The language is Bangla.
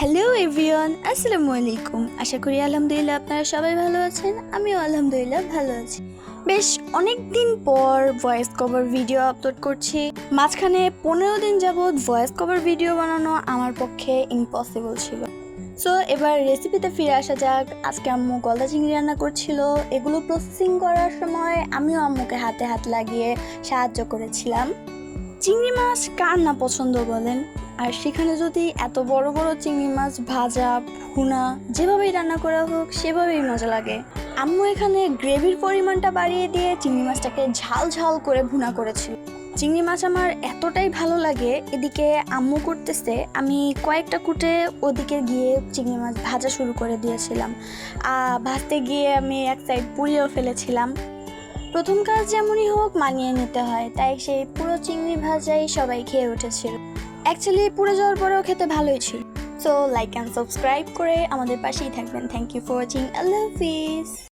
হ্যালো এভরিওয়ান, আসসালামু আলাইকুম। আশা করি আলহামদুলিল্লাহ আপনারা সবাই ভালো আছেন। আমিও আলহামদুলিল্লাহ ভালো আছি। বেশ অনেক দিন পর ভয়েস কভার ভিডিও আপলোড করছি। মাঝখানে 15 দিন যাবৎ ভয়েস কভার ভিডিও বানানো আমার পক্ষে ইম্পসিবল ছিল। সো এবার রেসিপিতে ফিরে আসা যাক। আজকে আম্মু গলদা চিংড়ি রান্না করছিল। এগুলো প্রসেসিং করার সময় আমিও আম্মুকে হাতে হাত লাগিয়ে সাহায্য করেছিলাম। চিংড়ি মাছ কার না পছন্দ বলেন, আর সেখানে যদি এত বড় বড় চিংড়ি মাছ ভাজা ভুনা যেভাবেই রান্না করা হোক সেভাবেই মজা লাগে। আম্মু এখানে গ্রেভির পরিমাণটা বাড়িয়ে দিয়ে চিংড়ি মাছটাকে ঝাল ঝাল করে ভুনা করেছিল। চিংড়ি মাছ আমার এতটাই ভালো লাগে, এদিকে আম্মু করতেছে, আমি কয়েকটা কুটে ওদিকে গিয়ে চিংড়ি মাছ ভাজা শুরু করে দিয়েছিলাম। ভাজতে গিয়ে আমি এক সাইড পুড়িয়েও ফেলেছিলাম। প্রথম কাজ যেমনই হোক মানিয়ে নিতে হয়, তাই সেই পুরো চিংড়ি ভাজাই সবাই খেয়ে উঠেছিল। অ্যাকচুয়ালি পুড়ে যাওয়ার পরেও খেতে ভালোই ছিল। সো লাইক অ্যান্ড সাবস্ক্রাইব করে আমাদের পাশেই থাকবেন। Thank you for watching. Allah Hafiz.